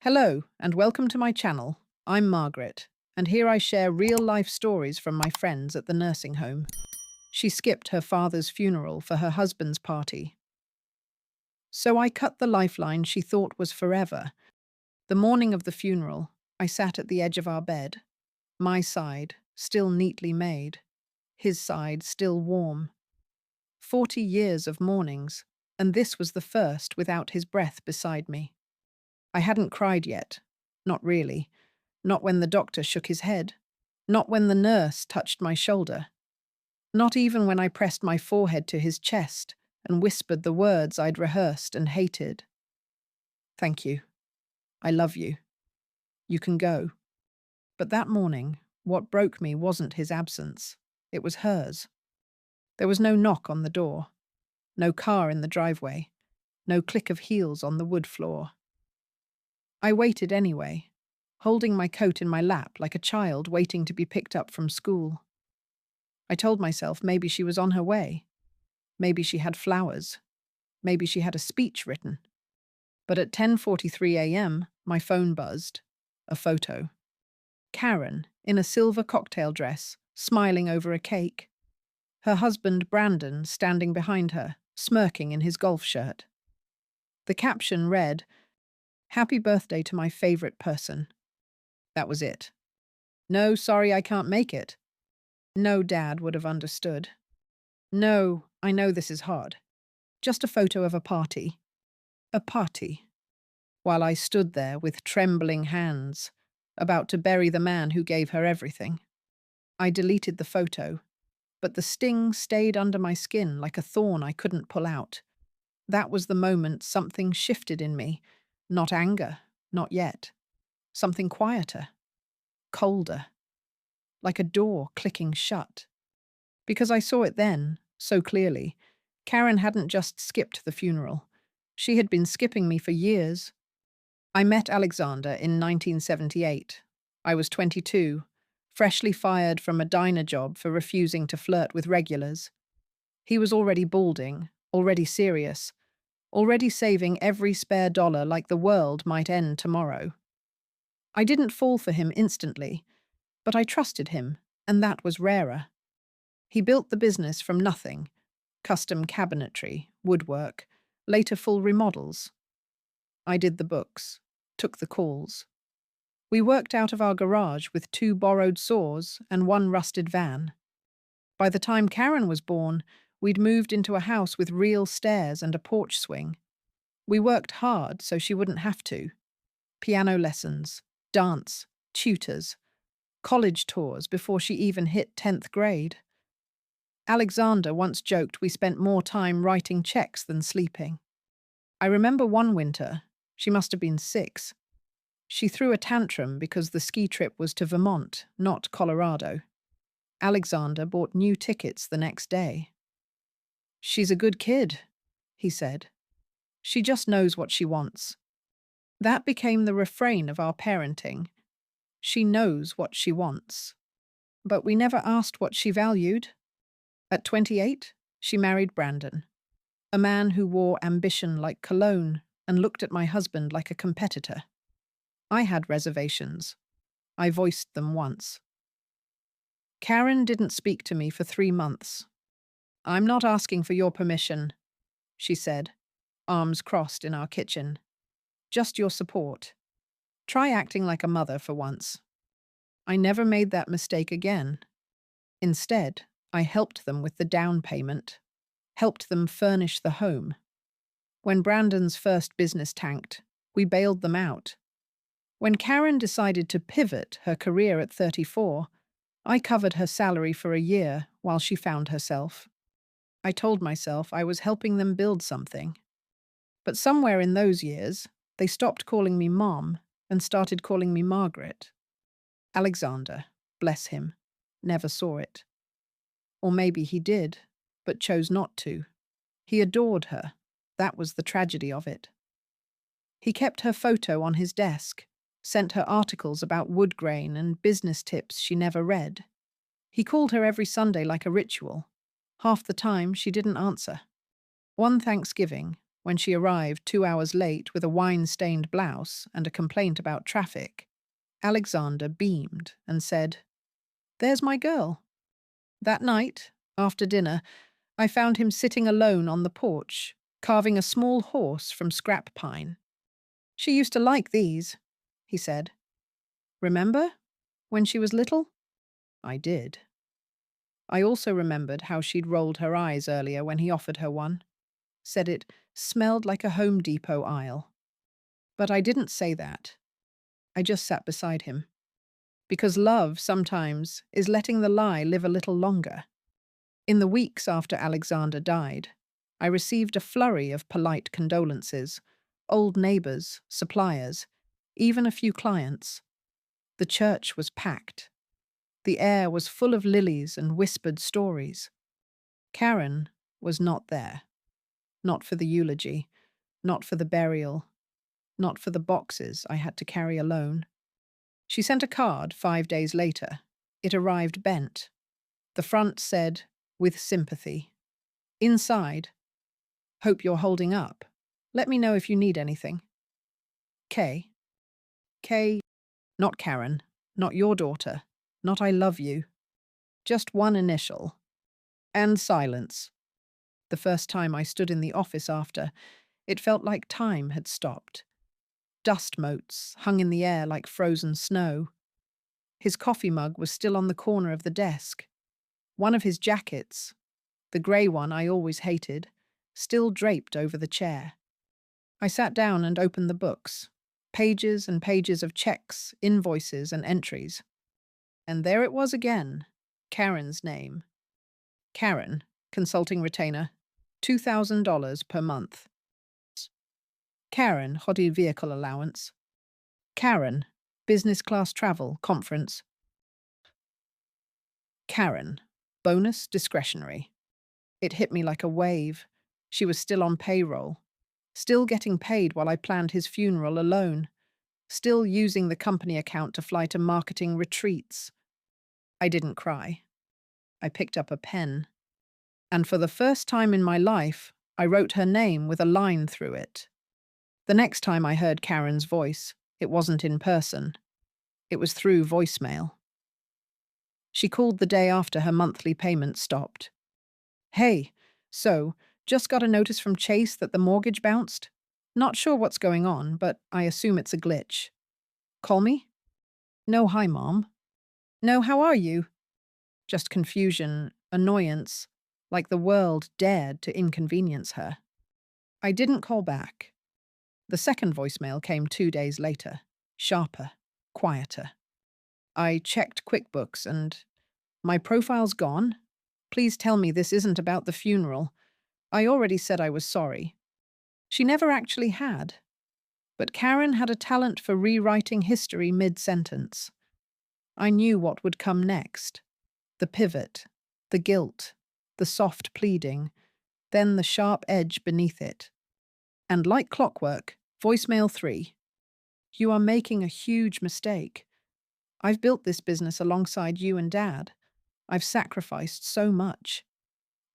Hello, and welcome to my channel. I'm Margaret, and here I share real-life stories from my friends at the nursing home. She skipped her father's funeral for her husband's party. So I cut the lifeline she thought was forever. The morning of the funeral, I sat at the edge of our bed, my side still neatly made, his side still warm. 40 years of mornings, and this was the first without his breath beside me. I hadn't cried yet. Not really. Not when the doctor shook his head. Not when the nurse touched my shoulder. Not even when I pressed my forehead to his chest and whispered the words I'd rehearsed and hated. Thank you. I love you. You can go. But that morning, what broke me wasn't his absence. It was hers. There was no knock on the door. No car in the driveway. No click of heels on the wood floor. I waited anyway, holding my coat in my lap like a child waiting to be picked up from school. I told myself maybe she was on her way. Maybe she had flowers. Maybe she had a speech written. But at 10:43 a.m., my phone buzzed. A photo. Karen, in a silver cocktail dress, smiling over a cake. Her husband, Brandon, standing behind her, smirking in his golf shirt. The caption read, "Happy birthday to my favorite person." That was it. No, sorry, I can't make it. No, Dad would have understood. No, I know this is hard. Just a photo of a party. A party. While I stood there with trembling hands, about to bury the man who gave her everything. I deleted the photo, but the sting stayed under my skin like a thorn I couldn't pull out. That was the moment something shifted in me. Not anger, not yet. Something quieter. Colder. Like a door clicking shut. Because I saw it then, so clearly. Karen hadn't just skipped the funeral. She had been skipping me for years. I met Alexander in 1978. I was 22, freshly fired from a diner job for refusing to flirt with regulars. He was already balding, already serious, already saving every spare dollar like the world might end tomorrow. I didn't fall for him instantly, but I trusted him, and that was rarer. He built the business from nothing, custom cabinetry, woodwork, later full remodels. I did the books, took the calls. We worked out of our garage with 2 borrowed saws and 1 rusted van. By the time Karen was born, we'd moved into a house with real stairs and a porch swing. We worked hard so she wouldn't have to. Piano lessons, dance, tutors, college tours before she even hit 10th grade. Alexander once joked we spent more time writing checks than sleeping. I remember one winter, she must have been 6. She threw a tantrum because the ski trip was to Vermont, not Colorado. Alexander bought new tickets the next day. "She's a good kid," he said. "She just knows what she wants." That became the refrain of our parenting. She knows what she wants. But we never asked what she valued. At 28, she married Brandon, a man who wore ambition like cologne and looked at my husband like a competitor. I had reservations. I voiced them once. Karen didn't speak to me for 3 months. "I'm not asking for your permission," she said, arms crossed in our kitchen. "Just your support. Try acting like a mother for once." I never made that mistake again. Instead, I helped them with the down payment, helped them furnish the home. When Brandon's first business tanked, we bailed them out. When Karen decided to pivot her career at 34, I covered her salary for a year while she found herself. I told myself I was helping them build something. But somewhere in those years, they stopped calling me Mom and started calling me Margaret. Alexander, bless him, never saw it. Or maybe he did, but chose not to. He adored her. That was the tragedy of it. He kept her photo on his desk, sent her articles about wood grain and business tips she never read. He called her every Sunday like a ritual. Half the time, she didn't answer. One Thanksgiving, When she arrived 2 hours late with a wine-stained blouse and a complaint about traffic, Alexander beamed and said, "There's my girl." That night, after dinner, I found him sitting alone on the porch, carving a small horse from scrap pine. "She used to like these," he said. "Remember? When she was little?" I did. I also remembered how she'd rolled her eyes earlier when he offered her one, said it smelled like a Home Depot aisle. But I didn't say that. I just sat beside him. Because love, sometimes, is letting the lie live a little longer. In the weeks after Alexander died, I received a flurry of polite condolences, old neighbors, suppliers, even a few clients. The church was packed. The air was full of lilies and whispered stories. Karen was not there. Not for the eulogy, not for the burial, not for the boxes I had to carry alone. She sent a card 5 days later. It arrived bent. The front said, "With sympathy." Inside, "Hope you're holding up. Let me know if you need anything. K." K, not Karen, not your daughter, not I love you. Just one initial. And silence. The first time I stood in the office after, it felt like time had stopped. Dust motes hung in the air like frozen snow. His coffee mug was still on the corner of the desk. One of his jackets, the grey one I always hated, still draped over the chair. I sat down and opened the books. Pages and pages of checks, invoices, and entries. And there it was again, Karen's name. Karen, consulting retainer, $2,000 per month. Karen, hobby vehicle allowance. Karen, business class travel, conference. Karen, bonus discretionary. It hit me like a wave. She was still on payroll. Still getting paid while I planned his funeral alone. Still using the company account to fly to marketing retreats. I didn't cry. I picked up a pen. And for the first time in my life, I wrote her name with a line through it. The next time I heard Karen's voice, it wasn't in person. It was through voicemail. She called the day after her monthly payment stopped. "Hey, so, just got a notice from Chase that the mortgage bounced. Not sure what's going on, but I assume it's a glitch. Call me?" "No, hi, Mom." "No, how are you?" Just confusion, annoyance, like the world dared to inconvenience her. I didn't call back. The second voicemail came 2 days later, sharper, quieter. I checked QuickBooks and, "My profile's gone. Please tell me this isn't about the funeral. I already said I was sorry." She never actually had. But Karen had a talent for rewriting history mid-sentence. I knew what would come next. The pivot, the guilt, the soft pleading, then the sharp edge beneath it. And like clockwork, voicemail 3. "You are making a huge mistake. I've built this business alongside you and Dad. I've sacrificed so much.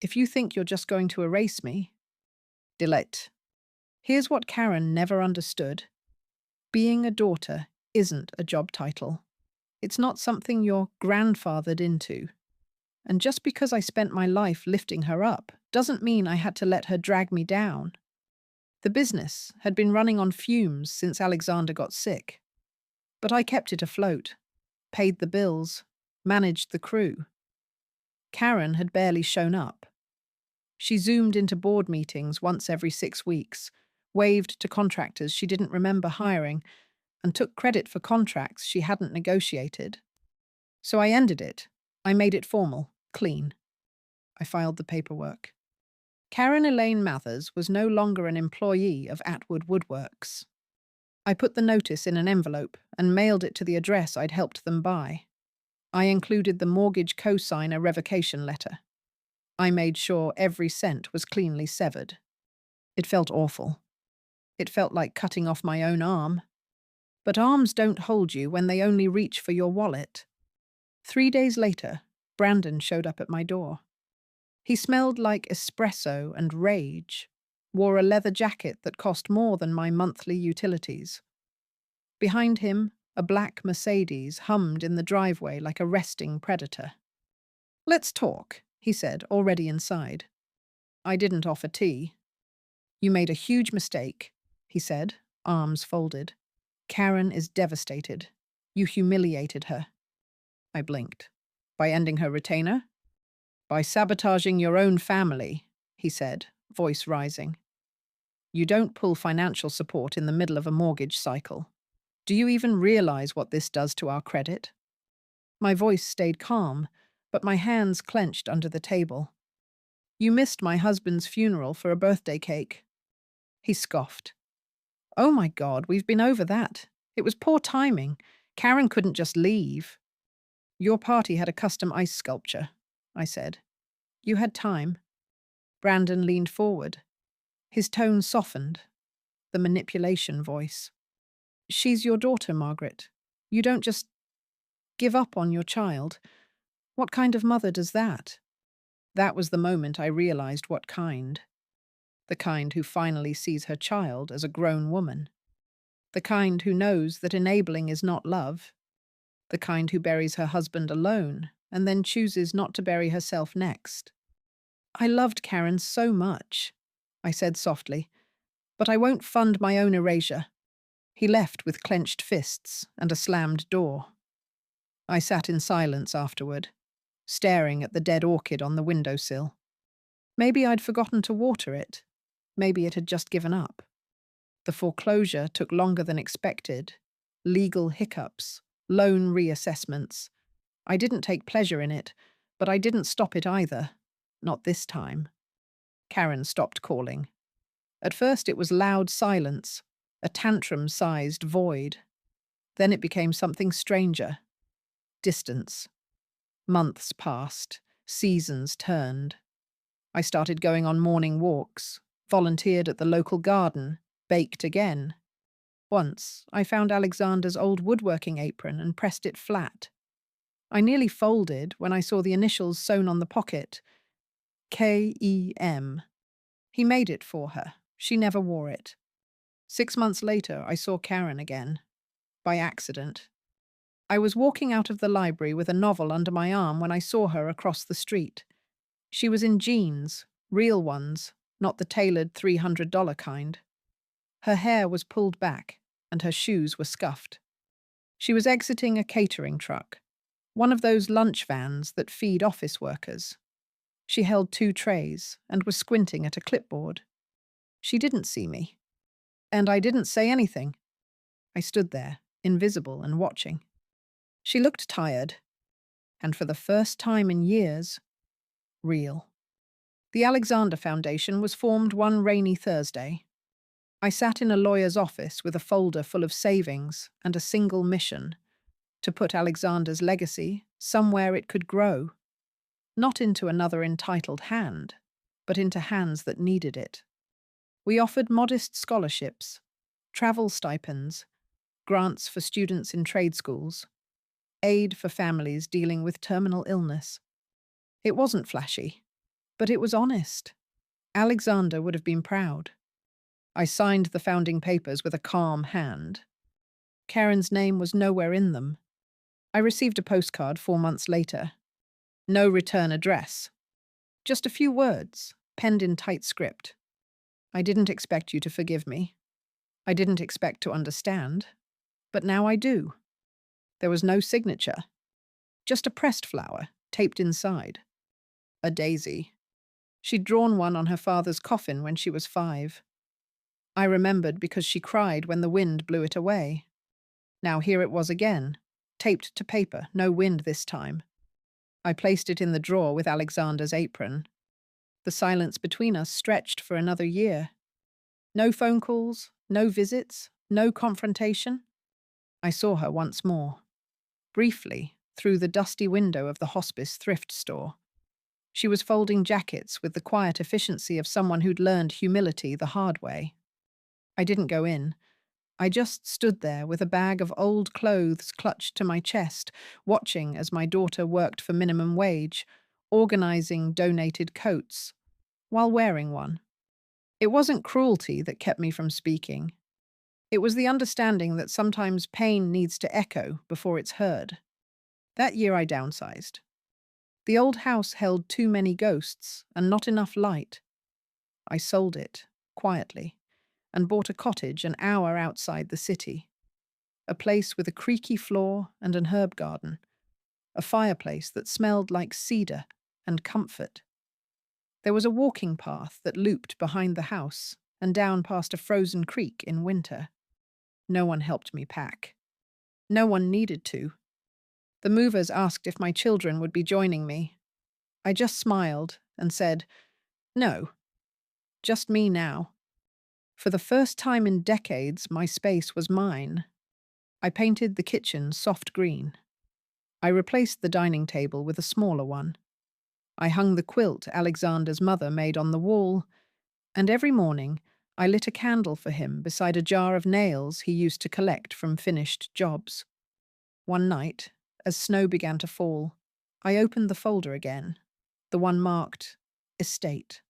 If you think you're just going to erase me..." Delete. Here's what Karen never understood. Being a daughter isn't a job title. It's not something you're grandfathered into. And just because I spent my life lifting her up doesn't mean I had to let her drag me down. The business had been running on fumes since Alexander got sick. But I kept it afloat, paid the bills, managed the crew. Karen had barely shown up. She zoomed into board meetings once every 6 weeks, waved to contractors she didn't remember hiring, and took credit for contracts she hadn't negotiated. So I ended it. I made it formal, clean. I filed the paperwork. Karen Elaine Mathers was no longer an employee of Atwood Woodworks. I put the notice in an envelope and mailed it to the address I'd helped them buy. I included the mortgage co-signer revocation letter. I made sure every cent was cleanly severed. It felt awful. It felt like cutting off my own arm. But arms don't hold you when they only reach for your wallet. 3 days later, Brandon showed up at my door. He smelled like espresso and rage, wore a leather jacket that cost more than my monthly utilities. Behind him, a black Mercedes hummed in the driveway like a resting predator. "Let's talk," he said, already inside. I didn't offer tea. "You made a huge mistake," he said, arms folded. "Karen is devastated. You humiliated her." I blinked. "By ending her retainer?" "By sabotaging your own family," he said, voice rising. "You don't pull financial support in the middle of a mortgage cycle. Do you even realize what this does to our credit?" My voice stayed calm, but my hands clenched under the table. "You missed my husband's funeral for a birthday cake." He scoffed. "Oh my God, we've been over that. It was poor timing. Karen couldn't just leave." "Your party had a custom ice sculpture," I said. "You had time." Brandon leaned forward. His tone softened, the manipulation voice. "She's your daughter, Margaret. You don't just give up on your child. What kind of mother does that?" That was the moment I realized what kind. The kind who finally sees her child as a grown woman. The kind who knows that enabling is not love. The kind who buries her husband alone and then chooses not to bury herself next. "I loved Karen so much," I said softly, "but I won't fund my own erasure." He left with clenched fists and a slammed door. I sat in silence afterward, staring at the dead orchid on the windowsill. Maybe I'd forgotten to water it. Maybe it had just given up. The foreclosure took longer than expected. Legal hiccups, loan reassessments. I didn't take pleasure in it, but I didn't stop it either. Not this time. Karen stopped calling. At first it was loud silence, a tantrum-sized void. Then it became something stranger. Distance. Months passed. Seasons turned. I started going on morning walks, volunteered at the local garden, baked again. Once, I found Alexander's old woodworking apron and pressed it flat. I nearly folded when I saw the initials sewn on the pocket. K-E-M. He made it for her. She never wore it. 6 months later, I saw Karen again. By accident. I was walking out of the library with a novel under my arm when I saw her across the street. She was in jeans, real ones, not the tailored $300 kind. Her hair was pulled back, and her shoes were scuffed. She was exiting a catering truck, one of those lunch vans that feed office workers. She held 2 trays and was squinting at a clipboard. She didn't see me. And I didn't say anything. I stood there, invisible and watching. She looked tired, and for the first time in years, real. The Alexander Foundation was formed one rainy Thursday. I sat in a lawyer's office with a folder full of savings and a single mission: to put Alexander's legacy somewhere it could grow. Not into another entitled hand, but into hands that needed it. We offered modest scholarships, travel stipends, grants for students in trade schools, aid for families dealing with terminal illness. It wasn't flashy, but it was honest. Alexander would have been proud. I signed the founding papers with a calm hand. Karen's name was nowhere in them. I received a postcard 4 months later. No return address. Just a few words, penned in tight script. "I didn't expect you to forgive me. I didn't expect to understand. But now I do." There was no signature. Just a pressed flower, taped inside. A daisy. She'd drawn one on her father's coffin when she was 5. I remembered because she cried when the wind blew it away. Now here it was again, taped to paper, no wind this time. I placed it in the drawer with Alexander's apron. The silence between us stretched for another year. No phone calls, no visits, no confrontation. I saw her once more. Briefly, through the dusty window of the hospice thrift store. She was folding jackets with the quiet efficiency of someone who'd learned humility the hard way. I didn't go in. I just stood there with a bag of old clothes clutched to my chest, watching as my daughter worked for minimum wage, organizing donated coats, while wearing one. It wasn't cruelty that kept me from speaking. It was the understanding that sometimes pain needs to echo before it's heard. That year I downsized. The old house held too many ghosts and not enough light. I sold it, quietly, and bought a cottage an hour outside the city. A place with a creaky floor and an herb garden. A fireplace that smelled like cedar and comfort. There was a walking path that looped behind the house and down past a frozen creek in winter. No one helped me pack. No one needed to. The movers asked if my children would be joining me. I just smiled and said, "No, just me now." For the first time in decades, my space was mine. I painted the kitchen soft green. I replaced the dining table with a smaller one. I hung the quilt Alexander's mother made on the wall, and every morning I lit a candle for him beside a jar of nails he used to collect from finished jobs. One night, as snow began to fall, I opened the folder again, the one marked Estate.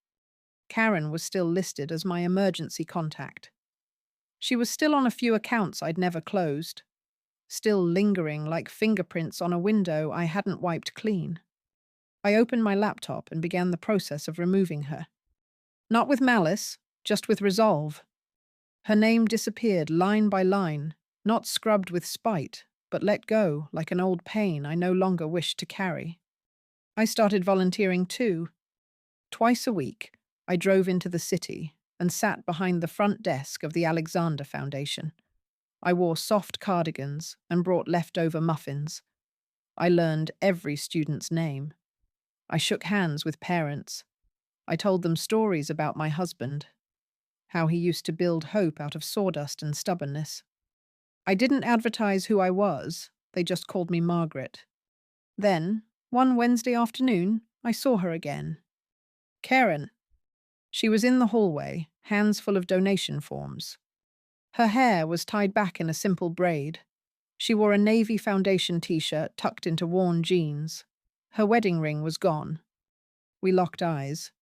Karen was still listed as my emergency contact. She was still on a few accounts I'd never closed, still lingering like fingerprints on a window I hadn't wiped clean. I opened my laptop and began the process of removing her. Not with malice, just with resolve. Her name disappeared line by line, not scrubbed with spite, but let go like an old pain I no longer wished to carry. I started volunteering too. Twice a week, I drove into the city and sat behind the front desk of the Alexander Foundation. I wore soft cardigans and brought leftover muffins. I learned every student's name. I shook hands with parents. I told them stories about my husband, how he used to build hope out of sawdust and stubbornness. I didn't advertise who I was, they just called me Margaret. Then, one Wednesday afternoon, I saw her again. Karen. She was in the hallway, hands full of donation forms. Her hair was tied back in a simple braid. She wore a navy foundation t-shirt tucked into worn jeans. Her wedding ring was gone. We locked eyes.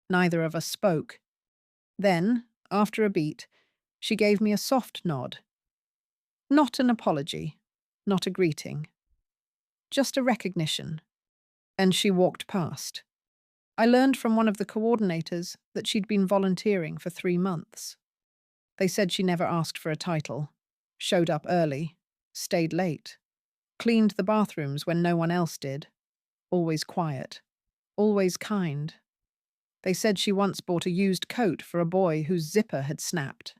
Neither of us spoke. Then, after a beat, she gave me a soft nod. Not an apology, not a greeting. Just a recognition. And she walked past. I learned from one of the coordinators that she'd been volunteering for 3 months. They said she never asked for a title, showed up early, stayed late, cleaned the bathrooms when no one else did, always quiet, always kind. They said she once bought a used coat for a boy whose zipper had snapped.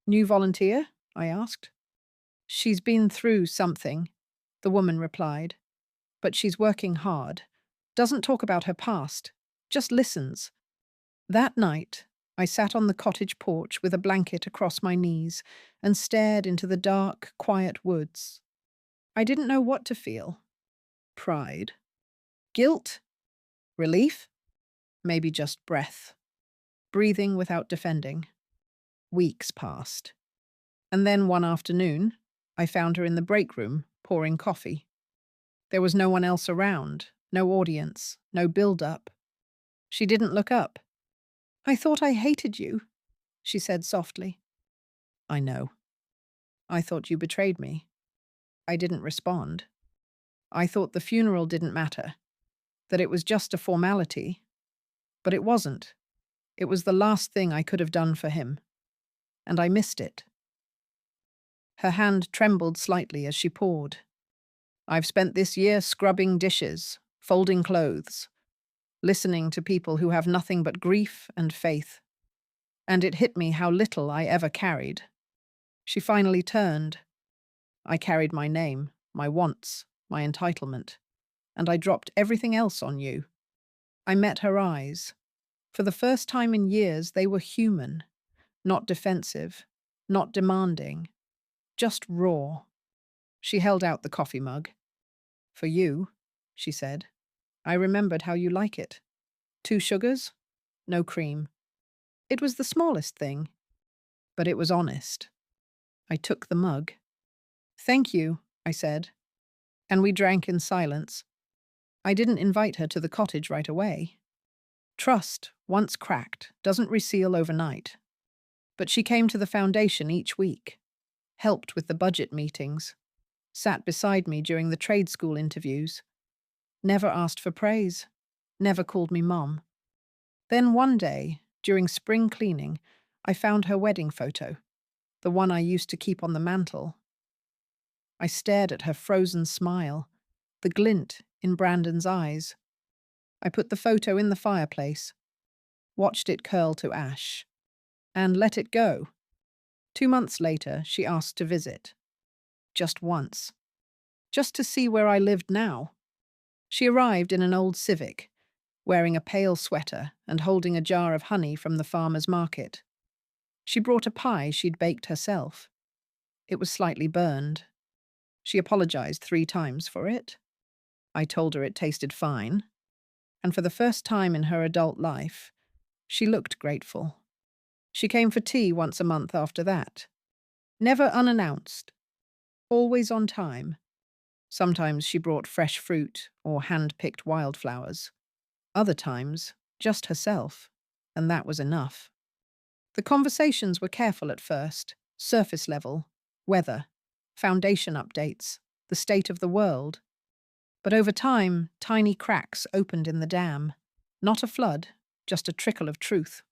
New volunteer? I asked. She's been through something, the woman replied, but she's working hard. Doesn't talk about her past, just listens. That night, I sat on the cottage porch with a blanket across my knees and stared into the dark, quiet woods. I didn't know what to feel. Pride. Guilt? Relief? Maybe just breath. Breathing without defending. Weeks passed. And then one afternoon, I found her in the break room, pouring coffee. There was no one else around, no audience, no build-up. She didn't look up. "I thought I hated you," she said softly. "I know. I thought you betrayed me." I didn't respond. I thought the funeral didn't matter, that it was just a formality. But it wasn't. It was the last thing I could have done for him. And I missed it. Her hand trembled slightly as she poured. "I've spent this year scrubbing dishes, folding clothes, listening to people who have nothing but grief and faith. And it hit me how little I ever carried." She finally turned. I carried my name, my wants, my entitlement, and I dropped everything else on you. I met her eyes. For the first time in years, they were human, not defensive, not demanding, just raw. She held out the coffee mug. "For you," she said. "I remembered how you like it. 2 sugars, no cream." It was the smallest thing, but it was honest. I took the mug. "Thank you," I said, and we drank in silence. I didn't invite her to the cottage right away. Trust, once cracked, doesn't reseal overnight. But she came to the foundation each week, helped with the budget meetings, sat beside me during the trade school interviews, never asked for praise, never called me Mom. Then one day, during spring cleaning, I found her wedding photo, the one I used to keep on the mantel. I stared at her frozen smile, the glint in Brandon's eyes. I put the photo in the fireplace, watched it curl to ash, and let it go. 2 months later, she asked to visit. Just once. Just to see where I lived now. She arrived in an old Civic, wearing a pale sweater and holding a jar of honey from the farmer's market. She brought a pie she'd baked herself. It was slightly burned. She apologized 3 times for it. I told her it tasted fine. And for the first time in her adult life, she looked grateful. She came for tea once a month after that. Never unannounced. Always on time. Sometimes she brought fresh fruit or hand-picked wildflowers. Other times, just herself, and that was enough. The conversations were careful at first, surface level, weather, foundation updates, the state of the world. But over time, tiny cracks opened in the dam. Not a flood, just a trickle of truth.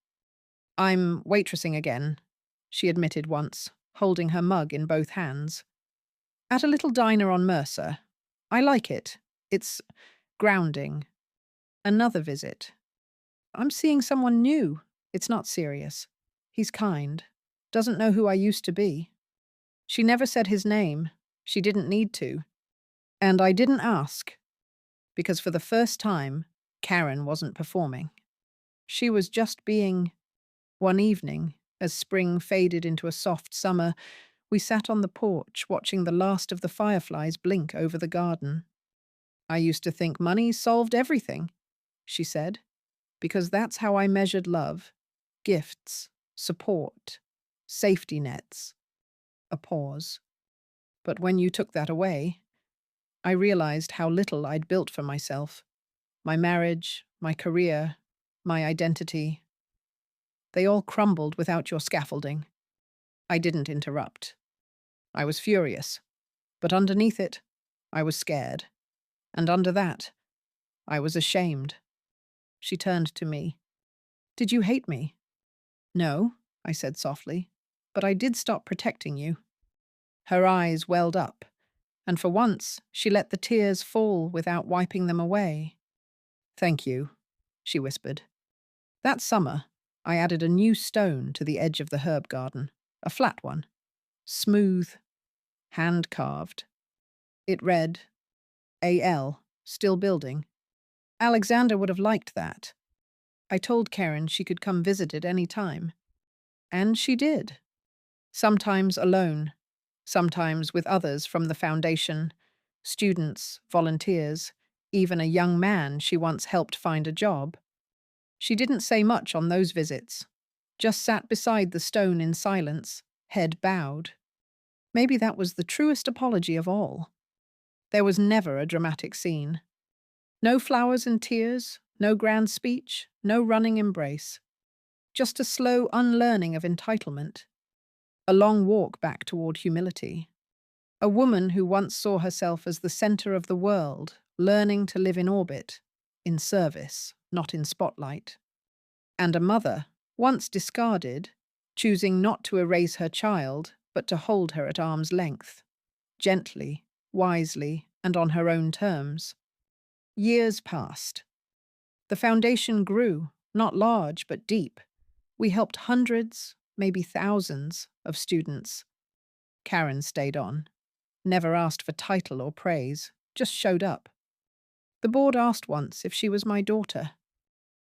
"I'm waitressing again," she admitted once, holding her mug in both hands. "At a little diner on Mercer. I like it. It's grounding." Another visit. "I'm seeing someone new. It's not serious. He's kind. Doesn't know who I used to be." She never said his name. She didn't need to. And I didn't ask. Because for the first time, Karen wasn't performing. She was just being. One evening, as spring faded into a soft summer, we sat on the porch watching the last of the fireflies blink over the garden. "I used to think money solved everything," she said, "because that's how I measured love. Gifts, support, safety nets." A pause. "But when you took that away, I realized how little I'd built for myself. My marriage, my career, my identity. They all crumbled without your scaffolding." I didn't interrupt. I was furious. But underneath it, I was scared. And under that, I was ashamed. She turned to me. "Did you hate me?" "No," I said softly, "but I did stop protecting you." Her eyes welled up, and for once she let the tears fall without wiping them away. "Thank you," she whispered. That summer, I added a new stone to the edge of the herb garden, a flat one, smooth, hand-carved. It read, A.L., still building. Alexander would have liked that. I told Karen she could come visit at any time. And she did. Sometimes alone, sometimes with others from the foundation, students, volunteers, even a young man she once helped find a job. She didn't say much on those visits, just sat beside the stone in silence, head bowed. Maybe that was the truest apology of all. There was never a dramatic scene. No flowers and tears, no grand speech, no running embrace. Just a slow unlearning of entitlement. A long walk back toward humility. A woman who once saw herself as the center of the world, learning to live in orbit, in service, not in spotlight. And a mother, once discarded, choosing not to erase her child, but to hold her at arm's length, gently, wisely, and on her own terms. Years passed. The foundation grew, not large but deep. We helped hundreds, maybe thousands, of students. Karen stayed on, never asked for title or praise, just showed up. The board asked once if she was my daughter.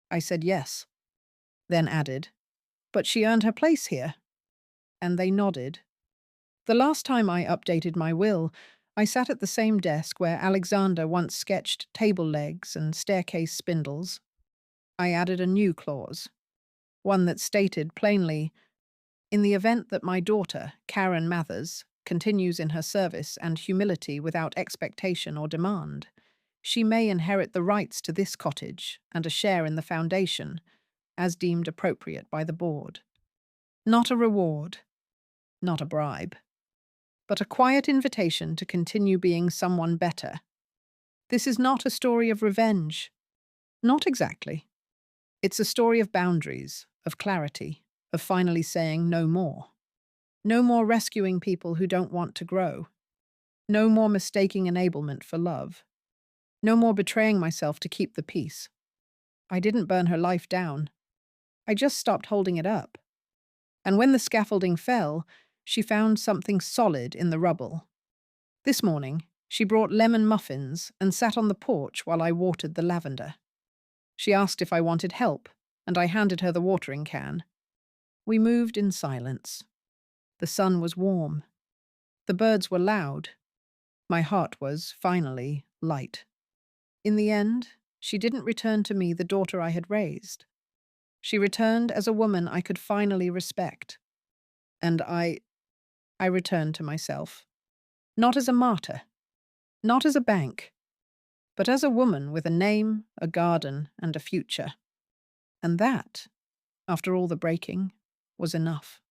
I said yes, then added, "But she earned her place here." And they nodded. The last time I updated my will, I sat at the same desk where Alexander once sketched table legs and staircase spindles. I added a new clause, one that stated plainly, "In the event that my daughter, Karen Mathers, continues in her service and humility without expectation or demand, She may inherit the rights to this cottage and a share in the foundation, as deemed appropriate by the board. Not a reward, not a bribe, but a quiet invitation to continue being someone better. This is not a story of revenge. Not exactly. It's a story of boundaries, of clarity, of finally saying no more. No more rescuing people who don't want to grow. No more mistaking enablement for love. No more betraying myself to keep the peace. I didn't burn her life down. I just stopped holding it up. And when the scaffolding fell, she found something solid in the rubble. This morning, she brought lemon muffins and sat on the porch while I watered the lavender. She asked if I wanted help, and I handed her the watering can. We moved in silence. The sun was warm. The birds were loud. My heart was, finally, light. In the end, she didn't return to me the daughter I had raised. She returned as a woman I could finally respect. And I returned to myself. Not as a martyr, not as a bank, but as a woman with a name, a garden, and a future. And that, after all the breaking, was enough.